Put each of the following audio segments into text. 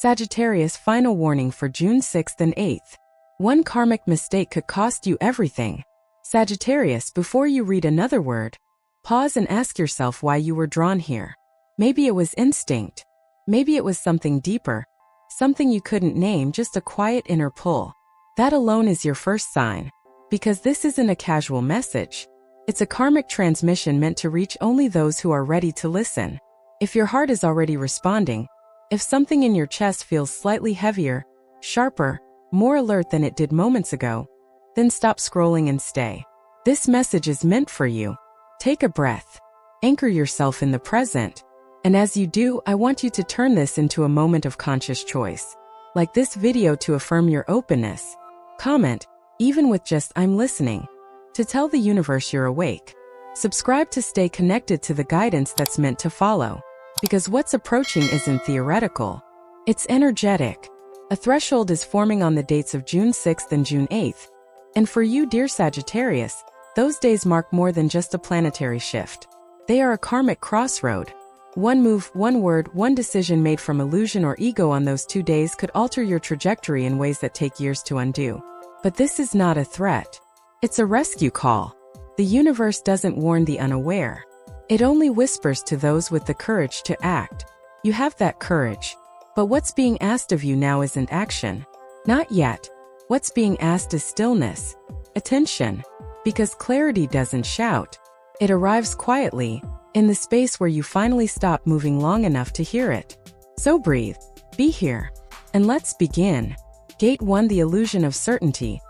Sagittarius, final warning for June 6th and 8th. One karmic mistake could cost you everything. Sagittarius, before you read another word, pause and ask yourself why you were drawn here. Maybe it was instinct. Maybe it was something deeper. Something you couldn't name, just a quiet inner pull. That alone is your first sign. Because this isn't a casual message. It's a karmic transmission meant to reach only those who are ready to listen. If your heart is already responding, if something in your chest feels slightly heavier, sharper, more alert than it did moments ago, then stop scrolling and stay. This message is meant for you. Take a breath. Anchor yourself in the present. And as you do, I want you to turn this into a moment of conscious choice. Like this video to affirm your openness. Comment, even with just "I'm listening," to tell the universe you're awake. Subscribe to stay connected to the guidance that's meant to follow. Because what's approaching isn't theoretical. It's energetic. A threshold is forming on the dates of June 6th and June 8th. And for you, dear Sagittarius, those days mark more than just a planetary shift. They are a karmic crossroad. One move, one word, one decision made from illusion or ego on those 2 days could alter your trajectory in ways that take years to undo. But this is not a threat. It's a rescue call. The universe doesn't warn the unaware. It only whispers to those with the courage to act. You have that courage. But what's being asked of you now isn't action. Not yet. What's being asked is stillness. Attention. Because clarity doesn't shout. It arrives quietly, in the space where you finally stop moving long enough to hear it. So breathe. Be here. And let's begin. Gate 1, the illusion of certainty.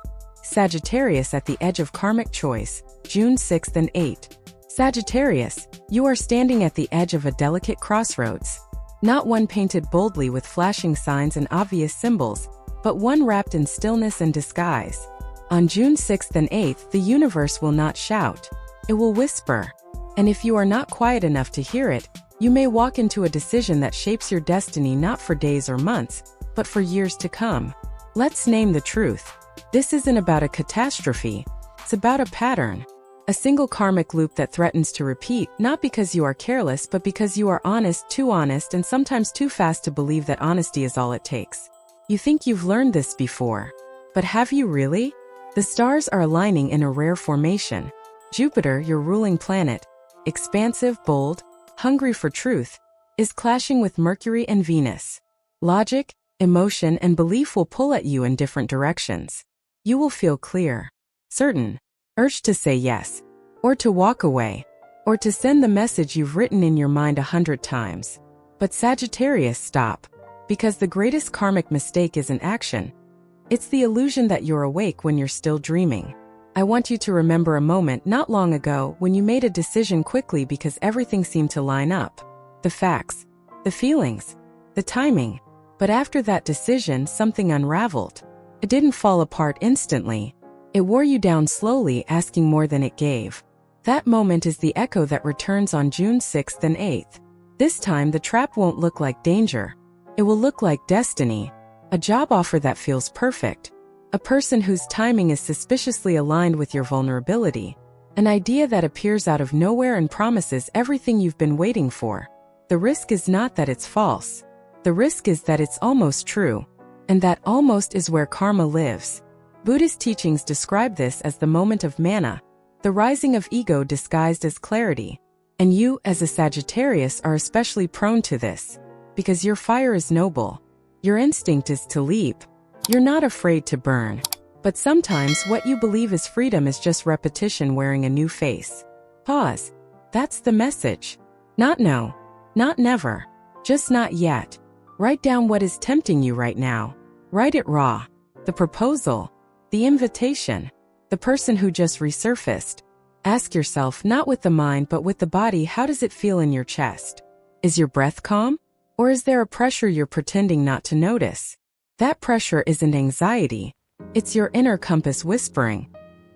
Sagittarius, at the edge of karmic choice, June 6th and 8th. Sagittarius, you are standing at the edge of a delicate crossroads. Not one painted boldly with flashing signs and obvious symbols, but one wrapped in stillness and disguise. On June 6th and 8th, the universe will not shout. It will whisper. And if you are not quiet enough to hear it, you may walk into a decision that shapes your destiny not for days or months, but for years to come. Let's name the truth. This isn't about a catastrophe. It's about a pattern. A single karmic loop that threatens to repeat, not because you are careless, but because you are honest, too honest, and sometimes too fast to believe that honesty is all it takes. You think you've learned this before. But have you really? The stars are aligning in a rare formation. Jupiter, your ruling planet, expansive, bold, hungry for truth, is clashing with Mercury and Venus. Logic, emotion, and belief will pull at you in different directions. You will feel clear, certain, urged to say yes, or to walk away, or to send the message you've written in your mind 100 times. But Sagittarius, stop. Because the greatest karmic mistake isn't action. It's the illusion that you're awake when you're still dreaming. I want you to remember a moment not long ago when you made a decision quickly because everything seemed to line up. The facts, the feelings, the timing. But after that decision, something unraveled. It didn't fall apart instantly. It wore you down slowly, asking more than it gave. That moment is the echo that returns on June 6th and 8th. This time, the trap won't look like danger. It will look like destiny. A job offer that feels perfect. A person whose timing is suspiciously aligned with your vulnerability. An idea that appears out of nowhere and promises everything you've been waiting for. The risk is not that it's false. The risk is that it's almost true. And that almost is where karma lives. Buddhist teachings describe this as the moment of manna, the rising of ego disguised as clarity. And you, as a Sagittarius, are especially prone to this. Because your fire is noble. Your instinct is to leap. You're not afraid to burn. But sometimes what you believe is freedom is just repetition wearing a new face. Pause. That's the message. Not no. Not never. Just not yet. Write down what is tempting you right now. Write it raw. The proposal. The invitation. The person who just resurfaced. Ask yourself, not with the mind but with the body, how does it feel in your chest? Is your breath calm? Or is there a pressure you're pretending not to notice? That pressure isn't anxiety. It's your inner compass whispering.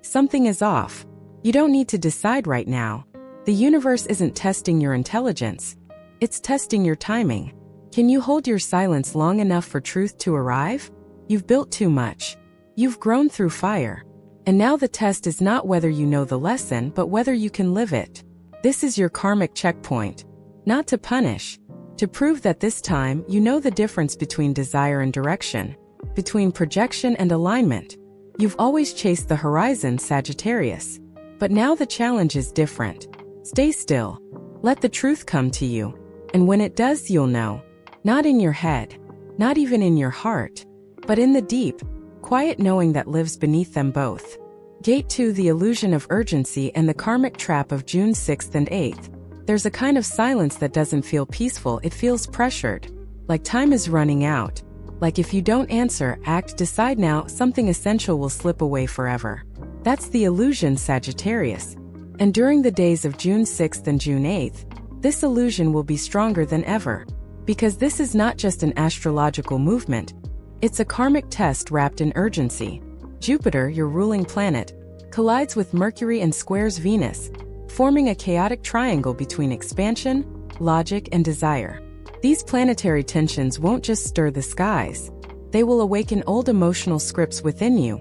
Something is off. You don't need to decide right now. The universe isn't testing your intelligence. It's testing your timing. Can you hold your silence long enough for truth to arrive? You've built too much. You've grown through fire. And now the test is not whether you know the lesson, but whether you can live it. This is your karmic checkpoint. Not to punish, To prove that this time you know the difference between desire and direction, between projection and alignment. You've always chased the horizon, Sagittarius. But now the challenge is different. Stay still. Let the truth come to you. And when it does, you'll know. Not in your head, not even in your heart, but in the deep, quiet knowing that lives beneath them both. Gate 2, the illusion of urgency and the karmic trap of June 6th and 8th. There's a kind of silence that doesn't feel peaceful, it feels pressured. Like time is running out. Like if you don't answer, act, decide now, something essential will slip away forever. That's the illusion, Sagittarius. And during the days of June 6th and June 8th, this illusion will be stronger than ever. Because this is not just an astrological movement. It's a karmic test wrapped in urgency. Jupiter, your ruling planet, collides with Mercury and squares Venus, forming a chaotic triangle between expansion, logic, and desire. These planetary tensions won't just stir the skies. They will awaken old emotional scripts within you,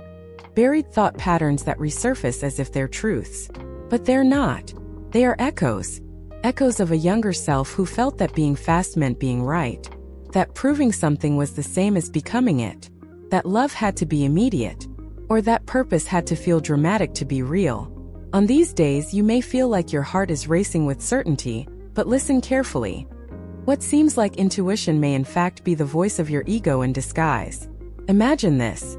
buried thought patterns that resurface as if they're truths. But they're not. They are echoes. Echoes of a younger self who felt that being fast meant being right. That proving something was the same as becoming it. That love had to be immediate. Or that purpose had to feel dramatic to be real. On these days, you may feel like your heart is racing with certainty, but listen carefully. What seems like intuition may in fact be the voice of your ego in disguise. Imagine this.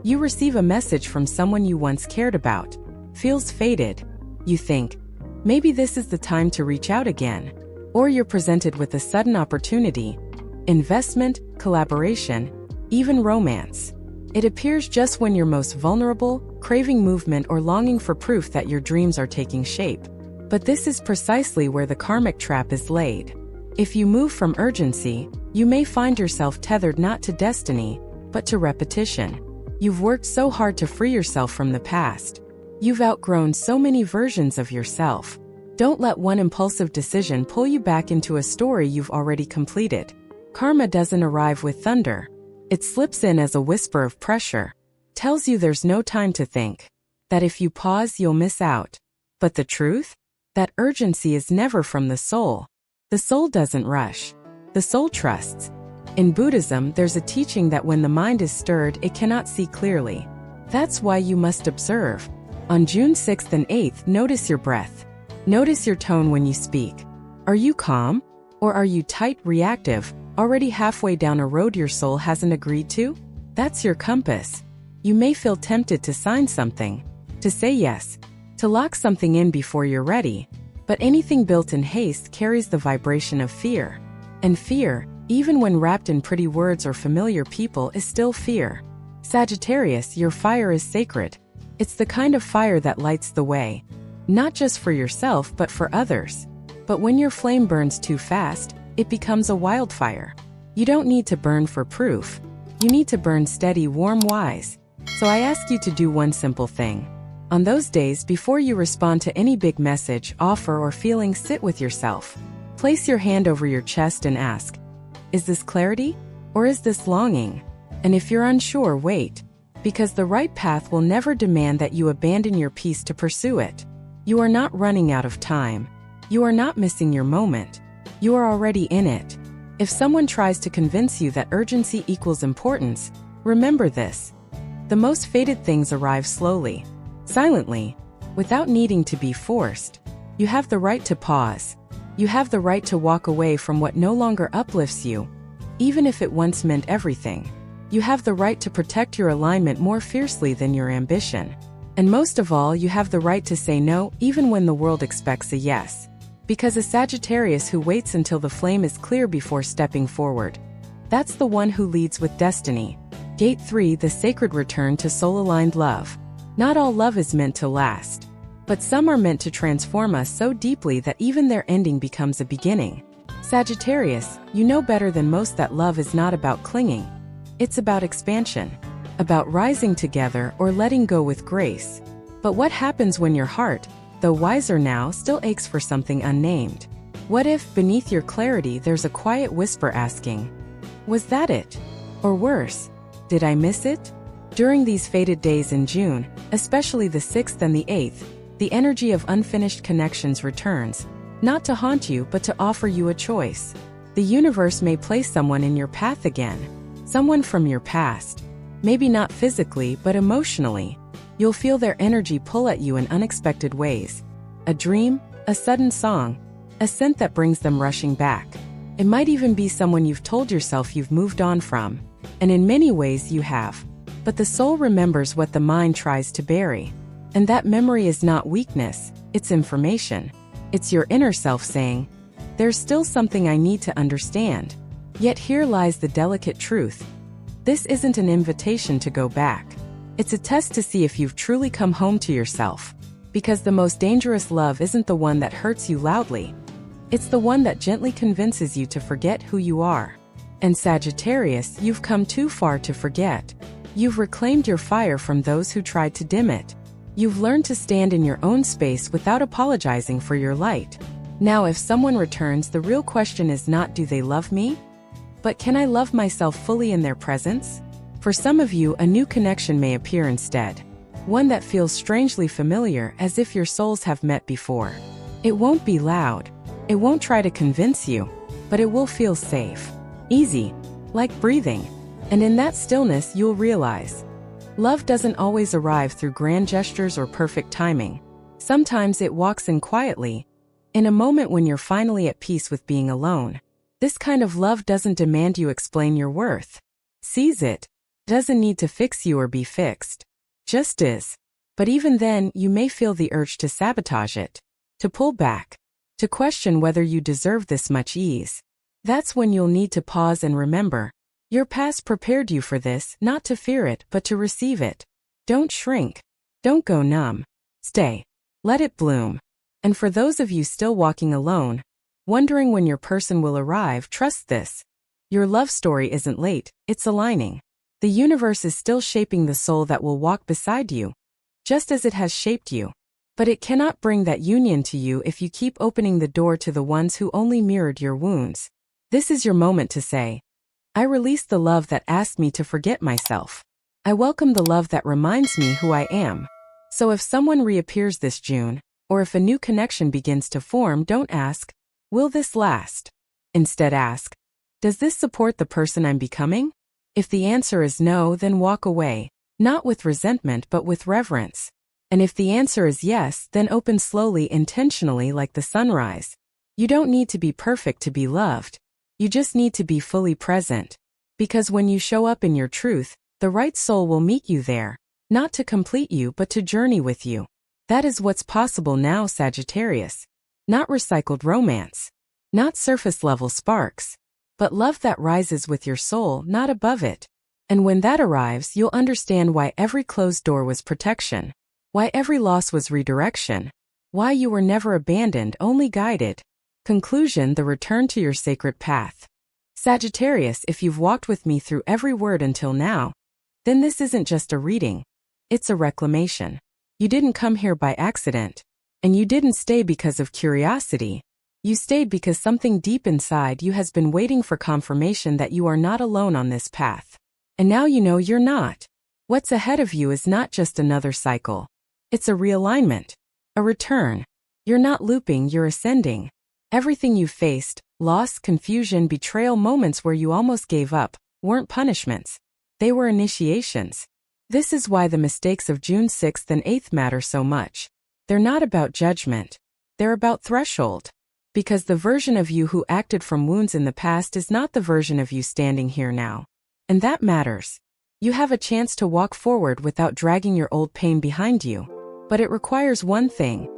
You receive a message from someone you once cared about. Feels faded. You think, maybe this is the time to reach out again. Or you're presented with a sudden opportunity. Investment, collaboration, even romance. It appears just when you're most vulnerable, craving movement or longing for proof that your dreams are taking shape. But this is precisely where the karmic trap is laid. If you move from urgency, you may find yourself tethered not to destiny, but to repetition. You've worked so hard to free yourself from the past. You've outgrown so many versions of yourself. Don't let one impulsive decision pull you back into a story you've already completed. Karma doesn't arrive with thunder. It slips in as a whisper of pressure. Tells you there's no time to think. That if you pause, you'll miss out. But the truth? That urgency is never from the soul. The soul doesn't rush. The soul trusts. In Buddhism, there's a teaching that when the mind is stirred, it cannot see clearly. That's why you must observe. On June 6th and 8th, notice your breath. Notice your tone when you speak. Are you calm? Or are you tight, reactive, already halfway down a road your soul hasn't agreed to? That's your compass. You may feel tempted to sign something, to say yes, to lock something in before you're ready. But anything built in haste carries the vibration of fear. And fear, even when wrapped in pretty words or familiar people, is still fear. Sagittarius, your fire is sacred. It's the kind of fire that lights the way. Not just for yourself, but for others. But when your flame burns too fast, it becomes a wildfire. You don't need to burn for proof. You need to burn steady, warm, wise. So I ask you to do one simple thing. On those days before you respond to any big message, offer, or feeling, sit with yourself. Place your hand over your chest and ask, is this clarity? Or is this longing? And if you're unsure, wait. Because the right path will never demand that you abandon your peace to pursue it. You are not running out of time. You are not missing your moment. You are already in it. If someone tries to convince you that urgency equals importance, remember this. The most fated things arrive slowly, silently, without needing to be forced. You have the right to pause. You have the right to walk away from what no longer uplifts you, even if it once meant everything. You have the right to protect your alignment more fiercely than your ambition. And most of all, you have the right to say no, even when the world expects a yes. Because a Sagittarius who waits until the flame is clear before stepping forward, that's the one who leads with destiny. Gate 3, the sacred return to soul-aligned love. Not all love is meant to last. But some are meant to transform us so deeply that even their ending becomes a beginning. Sagittarius, you know better than most that love is not about clinging. It's about expansion. About rising together or letting go with grace. But what happens when your heart, though wiser now, still aches for something unnamed? What if, beneath your clarity, there's a quiet whisper asking, was that it? Or worse, did I miss it? During these fated days in June, especially the 6th and the 8th, the energy of unfinished connections returns, not to haunt you but to offer you a choice. The universe may place someone in your path again. Someone from your past. Maybe not physically, but emotionally. You'll feel their energy pull at you in unexpected ways. A dream, a sudden song, a scent that brings them rushing back. It might even be someone you've told yourself you've moved on from. And in many ways you have. But the soul remembers what the mind tries to bury. And that memory is not weakness, it's information. It's your inner self saying, "There's still something I need to understand." Yet here lies the delicate truth. This isn't an invitation to go back. It's a test to see if you've truly come home to yourself. Because the most dangerous love isn't the one that hurts you loudly. It's the one that gently convinces you to forget who you are. And Sagittarius, you've come too far to forget. You've reclaimed your fire from those who tried to dim it. You've learned to stand in your own space without apologizing for your light. Now if someone returns, the real question is not do they love me? But can I love myself fully in their presence? For some of you, a new connection may appear instead. One that feels strangely familiar, as if your souls have met before. It won't be loud. It won't try to convince you. But it will feel safe. Easy. Like breathing. And in that stillness you'll realize. Love doesn't always arrive through grand gestures or perfect timing. Sometimes it walks in quietly. In a moment when you're finally at peace with being alone. This kind of love doesn't demand you explain your worth. Sees it. Doesn't need to fix you or be fixed. Just is. But even then, you may feel the urge to sabotage it. To pull back. To question whether you deserve this much ease. That's when you'll need to pause and remember. Your past prepared you for this, not to fear it, but to receive it. Don't shrink. Don't go numb. Stay. Let it bloom. And for those of you still walking alone, wondering when your person will arrive, trust this. Your love story isn't late, it's aligning. The universe is still shaping the soul that will walk beside you, just as it has shaped you. But it cannot bring that union to you if you keep opening the door to the ones who only mirrored your wounds. This is your moment to say, I release the love that asked me to forget myself. I welcome the love that reminds me who I am. So if someone reappears this June, or if a new connection begins to form, don't ask, will this last? Instead ask, does this support the person I'm becoming? If the answer is no, then walk away, not with resentment but with reverence. And if the answer is yes, then open slowly, intentionally, like the sunrise. You don't need to be perfect to be loved. You just need to be fully present. Because when you show up in your truth, the right soul will meet you there, not to complete you but to journey with you. That is what's possible now, Sagittarius. Not recycled romance. Not surface-level sparks. But love that rises with your soul, not above it. And when that arrives, you'll understand why every closed door was protection. Why every loss was redirection. Why you were never abandoned, only guided. Conclusion: the return to your sacred path. Sagittarius, if you've walked with me through every word until now, then this isn't just a reading. It's a reclamation. You didn't come here by accident. And you didn't stay because of curiosity. You stayed because something deep inside you has been waiting for confirmation that you are not alone on this path. And now you know you're not. What's ahead of you is not just another cycle. It's a realignment. A return. You're not looping, you're ascending. Everything you faced, loss, confusion, betrayal, moments where you almost gave up, weren't punishments. They were initiations. This is why the mistakes of June 6th and 8th matter so much. They're not about judgment. They're about threshold. Because the version of you who acted from wounds in the past is not the version of you standing here now. And that matters. You have a chance to walk forward without dragging your old pain behind you. But it requires one thing.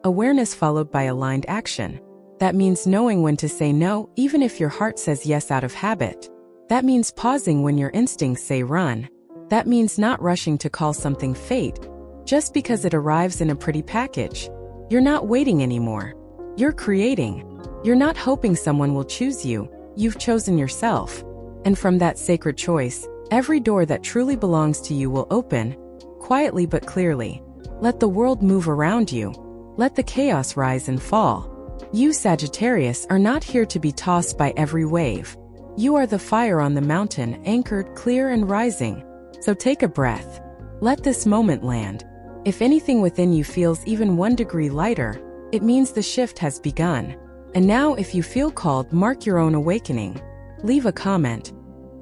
Awareness followed by aligned action. That means knowing when to say no, even if your heart says yes out of habit. That means pausing when your instincts say run. That means not rushing to call something fate, just because it arrives in a pretty package. You're not waiting anymore. You're creating. You're not hoping someone will choose you. You've chosen yourself. And from that sacred choice, every door that truly belongs to you will open, quietly but clearly. Let the world move around you. Let the chaos rise and fall. You, Sagittarius, are not here to be tossed by every wave. You are the fire on the mountain, anchored, clear and rising. So take a breath. Let this moment land. If anything within you feels even 1 degree lighter, it means the shift has begun. And now, if you feel called, mark your own awakening. Leave a comment.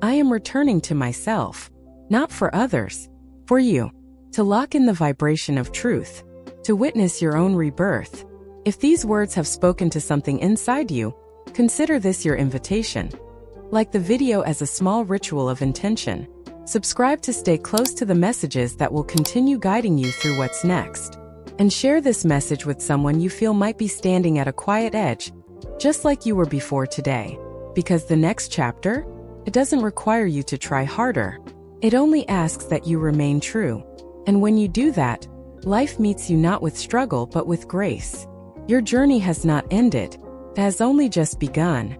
I am returning to myself, not for others, for you, to lock in the vibration of truth, to witness your own rebirth. If these words have spoken to something inside you, consider this your invitation. Like the video as a small ritual of intention. Subscribe to stay close to the messages that will continue guiding you through what's next. And share this message with someone you feel might be standing at a quiet edge, just like you were before today. Because the next chapter, it doesn't require you to try harder. It only asks that you remain true. And when you do that, life meets you not with struggle but with grace. Your journey has not ended, it has only just begun.